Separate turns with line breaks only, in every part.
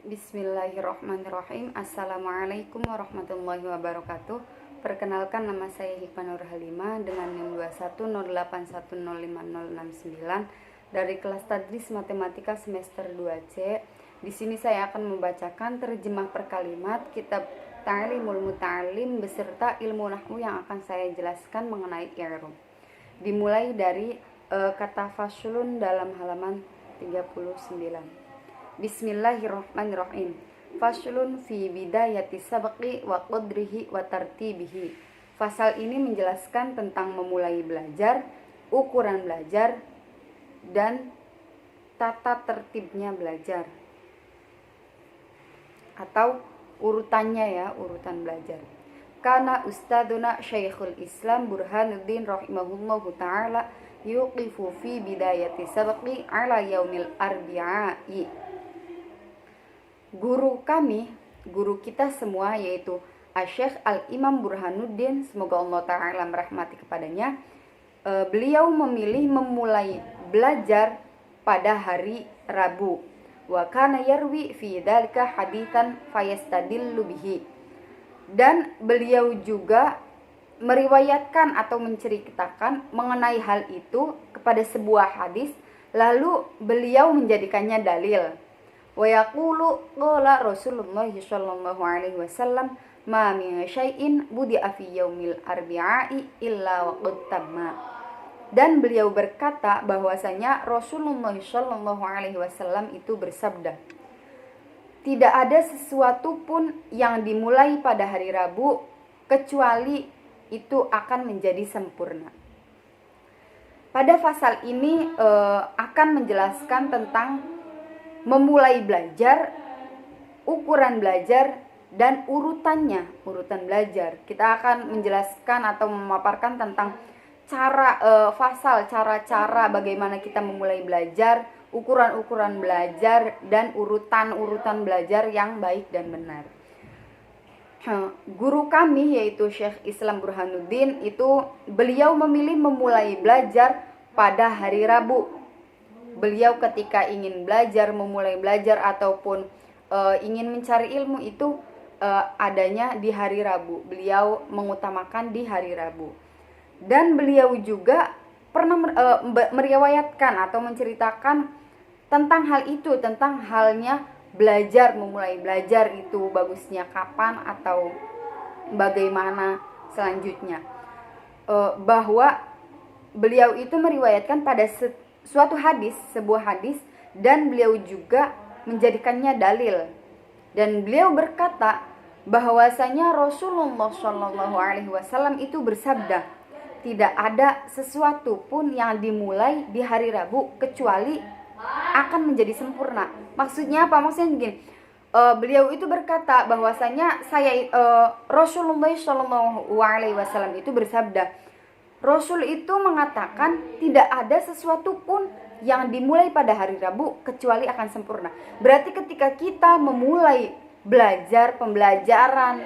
Bismillahirrahmanirrahim. Assalamualaikum warahmatullahi wabarakatuh. Perkenalkan, nama saya Hikmah Nur Halimah dengan NIM 2108105069 dari kelas Tadris Matematika semester 2C. Di sini saya akan membacakan terjemah per kalimat kitab Ta'limul Muta'allim beserta ilmu nahwu yang akan saya jelaskan mengenai i'rab. Dimulai dari kata faslun dalam halaman 39. Bismillahirrahmanirrahim. Faslun fi bidayati sabqi wa qadrihi wa tartibihi. Fasal ini menjelaskan tentang memulai belajar, ukuran belajar, dan tata tertibnya belajar. Atau urutannya ya, urutan belajar. Kana ustaduna Syekhul Islam Burhanuddin rahimahullahu ta'ala yuqifu fi bidayati sabqi ala yaumil arbi'ai. Guru kami, guru kita semua yaitu Syekh Al-Imam Burhanuddin, semoga Allah Ta'ala merahmati kepadanya, beliau memilih memulai belajar pada hari Rabu. Wa kana yarwi fi dzalika haditsan fayastadillu bihi. Dan beliau juga meriwayatkan atau menceritakan mengenai hal itu kepada sebuah hadis, lalu beliau menjadikannya dalil. Wa yaqulu qala Rasulullah sallallahu alaihi wasallam ma min syai'in budi'a fi yaumil arbi'i illa wa qad tamma. Dan beliau berkata bahwasanya Rasulullah sallallahu alaihi wasallam itu bersabda, tidak ada sesuatu pun yang dimulai pada hari Rabu kecuali itu akan menjadi sempurna. Pada pasal ini akan menjelaskan tentang memulai belajar, ukuran belajar, dan urutannya, urutan belajar. Kita akan menjelaskan atau memaparkan tentang cara-cara bagaimana kita memulai belajar, ukuran-ukuran belajar, dan urutan-urutan belajar yang baik dan benar. Guru kami yaitu Syekh Islam Burhanuddin itu beliau memilih memulai belajar pada hari Rabu. Beliau ketika ingin belajar, memulai belajar ataupun ingin mencari ilmu itu adanya di hari Rabu. Beliau mengutamakan di hari Rabu. Dan beliau juga pernah meriwayatkan atau menceritakan tentang hal itu, tentang halnya belajar, memulai belajar itu bagusnya kapan atau bagaimana selanjutnya. Bahwa beliau itu meriwayatkan pada suatu hadis, sebuah hadis, dan beliau juga menjadikannya dalil. Dan beliau berkata bahwasanya Rasulullah Shallallahu Alaihi Wasallam itu bersabda, tidak ada sesuatu pun yang dimulai di hari Rabu kecuali akan menjadi sempurna. Maksudnya apa? Maksudnya gini, beliau itu berkata bahwasanya Rasulullah Shallallahu Alaihi Wasallam itu bersabda, Rasul itu mengatakan tidak ada sesuatu pun yang dimulai pada hari Rabu kecuali akan sempurna. Berarti ketika kita memulai belajar, pembelajaran,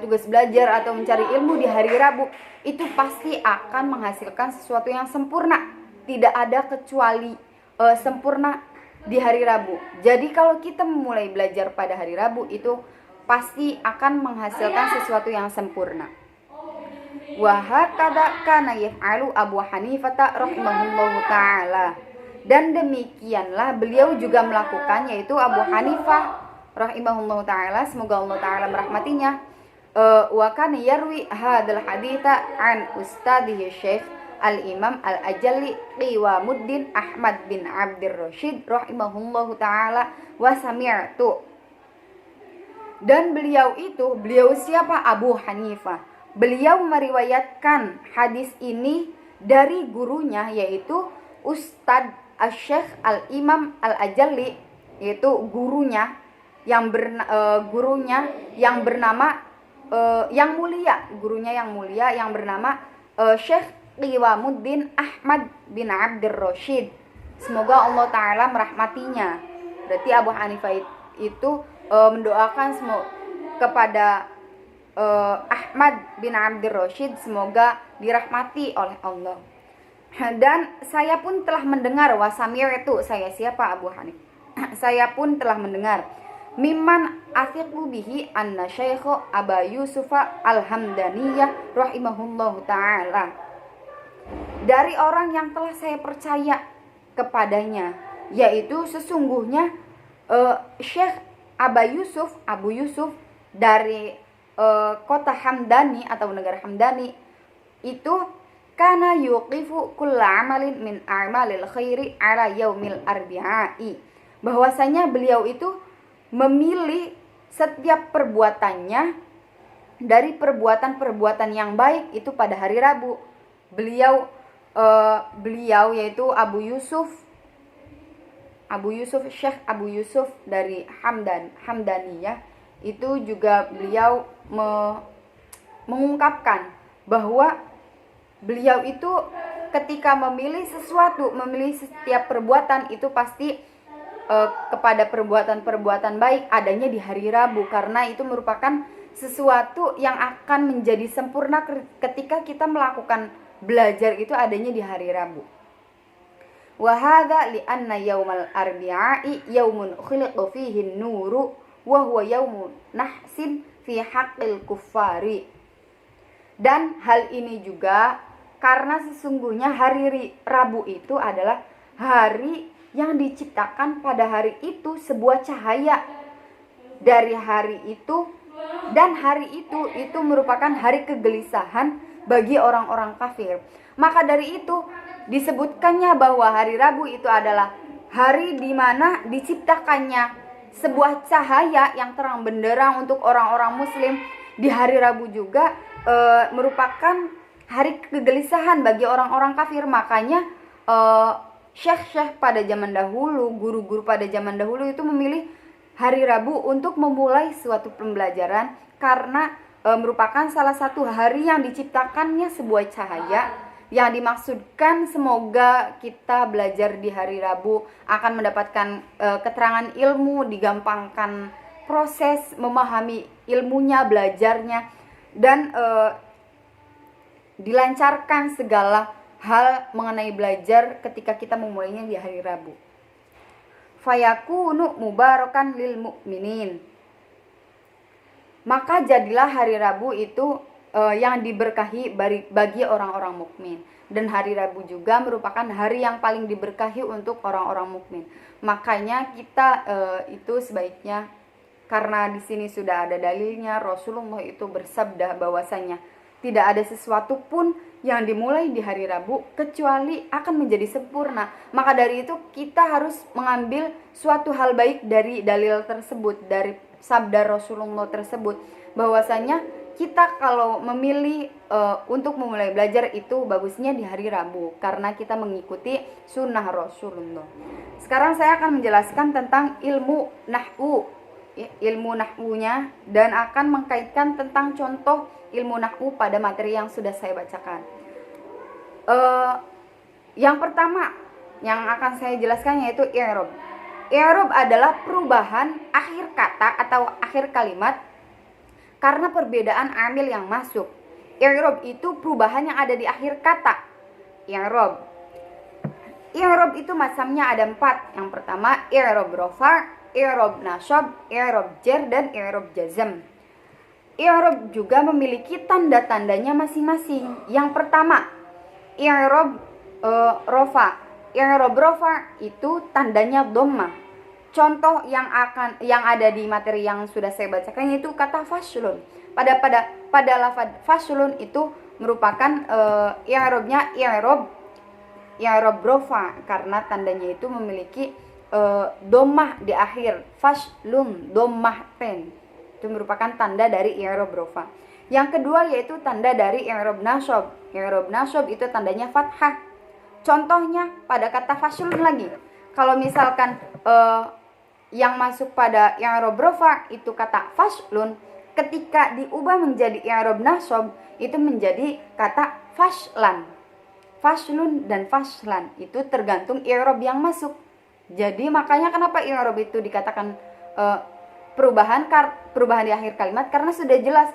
tugas belajar atau mencari ilmu di hari Rabu, itu pasti akan menghasilkan sesuatu yang sempurna. Tidak ada kecuali sempurna di hari Rabu. Jadi kalau kita memulai belajar pada hari Rabu itu pasti akan menghasilkan sesuatu yang sempurna. Wa hakadha kana yaf'alu Abu Hanifah rahimahullahu ta'ala. Dan demikianlah beliau juga melakukan, yaitu Abu Hanifah rahimahullahu ta'ala, semoga Allah ta'ala merahmatinya. Wa kana yarwi hadzal haditsa an ustadihi Syekh Al-Imam Al-Ajalli Qiwamuddin Ahmad bin Abdir Rasyid rahimahullahu ta'ala wa sami'tu. Dan beliau siapa? Abu Hanifah. Beliau meriwayatkan hadis ini dari gurunya, yaitu Ustadz Syekh Al-Imam Al-Ajalli, yaitu gurunya yang bernama yang mulia, yang bernama Syekh Qiwamuddin Ahmad bin Abdir Rasyid. Semoga Allah Ta'ala merahmatinya. Berarti Abu Hanifah itu mendoakan kepada Ahmad bin Abdir Rasyid semoga dirahmati oleh Allah. Dan saya pun telah mendengar, wasamir itu saya siapa? Abu Hanifah. Saya pun telah mendengar Mimman athiqu bihi anna Syekh Aba Yusuf Al-Hamdaniyah rahimahullahu taala. Dari orang yang telah saya percaya kepadanya, yaitu sesungguhnya Syekh Abu Yusuf dari kota Hamdani atau negara Hamdani itu kana yuqifu kulla amalin min a'malil khairi ala yaumil arbi'i, bahwasanya beliau itu memilih setiap perbuatannya dari perbuatan-perbuatan yang baik itu pada hari Rabu. Beliau yaitu Syekh Abu Yusuf dari Hamdaniyah itu juga beliau mengungkapkan bahwa beliau itu ketika memilih setiap perbuatan itu pasti kepada perbuatan-perbuatan baik adanya di hari Rabu, karena itu merupakan sesuatu yang akan menjadi sempurna ketika kita melakukan belajar itu adanya di hari Rabu. Wa hadza li anna yaumal arbi'i yaumun khiliqa fihi an-nuru wa huwa yaumun nahsin fi haqqil kuffari. Dan hal ini juga karena sesungguhnya hari Rabu itu adalah hari yang diciptakan pada hari itu sebuah cahaya dari hari itu, dan hari itu merupakan hari kegelisahan bagi orang-orang kafir. Maka dari itu disebutkannya bahwa hari Rabu itu adalah hari di mana diciptakannya sebuah cahaya yang terang benderang untuk orang-orang muslim. Di hari Rabu juga merupakan hari kegelisahan bagi orang-orang kafir. Makanya syekh-syekh pada zaman dahulu, guru-guru pada zaman dahulu itu memilih hari Rabu untuk memulai suatu pembelajaran karena merupakan salah satu hari yang diciptakannya sebuah cahaya, yang dimaksudkan semoga kita belajar di hari Rabu akan mendapatkan keterangan ilmu, digampangkan proses memahami ilmunya, belajarnya, dan dilancarkan segala hal mengenai belajar ketika kita memulainya di hari Rabu. Fayakunu mubarakan lil mu'minin. Maka jadilah hari Rabu itu yang diberkahi bagi orang-orang mukmin. Dan hari Rabu juga merupakan hari yang paling diberkahi untuk orang-orang mukmin. Makanya kita itu sebaiknya, karena di sini sudah ada dalilnya, Rasulullah itu bersabda bahwasanya tidak ada sesuatu pun yang dimulai di hari Rabu kecuali akan menjadi sempurna. Maka dari itu kita harus mengambil suatu hal baik dari dalil tersebut, dari sabda Rasulullah tersebut, bahwasanya kita kalau memilih untuk memulai belajar itu bagusnya di hari Rabu karena kita mengikuti sunnah Rasulullah. Sekarang saya akan menjelaskan tentang ilmu nahwu, ilmu nahwunya, dan akan mengkaitkan tentang contoh ilmu nahwu pada materi yang sudah saya bacakan. Yang pertama yang akan saya jelaskan yaitu i'rab. I'rab adalah perubahan akhir kata atau akhir kalimat karena perbedaan amil yang masuk. I'rab itu perubahan yang ada di akhir kata. I'rab itu macamnya ada 4. Yang pertama i'rab rafa', i'rab nasab, i'rab jar, dan i'rab jazm. I'rab juga memiliki tanda-tandanya masing-masing. Yang pertama, i'rab rafa'. I'rab rafa' itu tandanya dhammah. Contoh yang ada di materi yang sudah saya bacakan yaitu kata faslun. Pada lafaz faslun itu merupakan i'rabnya i'rab rafa' karena tandanya itu memiliki dhammah di akhir. Faslun dhammah pen. Itu merupakan tanda dari i'rab rafa'. Yang kedua yaitu tanda dari i'rab nasab. I'rab nasab itu tandanya fathah. Contohnya pada kata faslun lagi. Kalau misalkan yang masuk pada i'rab rafa' itu kata faslun, ketika diubah menjadi i'rab nasab itu menjadi kata faslan. Faslun dan faslan itu tergantung i'rab yang masuk. Jadi makanya kenapa i'rab itu dikatakan perubahan di akhir kalimat, karena sudah jelas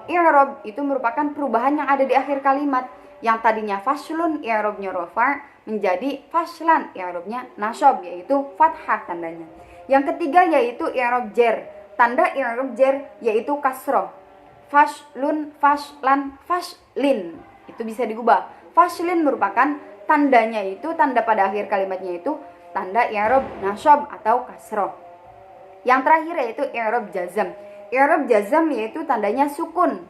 i'rab itu merupakan perubahan yang ada di akhir kalimat. Yang tadinya faslun i'rabnya rafa' menjadi faslan i'rabnya nasab, yaitu fathah tandanya. Yang ketiga yaitu i'rab jar. Tanda i'rab jar yaitu kasroh. Fashlun, fashlan, fashlin. Itu bisa diubah. Fashlin merupakan tandanya itu, tanda pada akhir kalimatnya itu tanda i'rab nasab atau kasroh. Yang terakhir yaitu i'rab jazam. I'rab jazam yaitu tandanya sukun.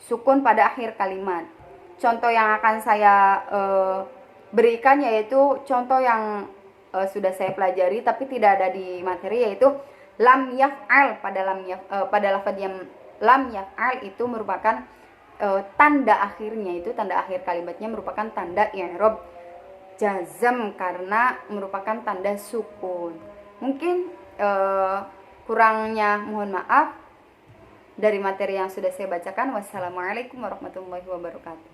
Sukun pada akhir kalimat. Contoh yang akan saya berikan yaitu contoh yang sudah saya pelajari tapi tidak ada di materi, yaitu lam yaf'al. Pada lafaz yang lam yaf'al itu merupakan tanda akhirnya, itu tanda akhir kalimatnya merupakan tanda i'rab jazam karena merupakan tanda sukun. Mungkin kurangnya mohon maaf dari materi yang sudah saya bacakan. Wassalamualaikum warahmatullahi wabarakatuh.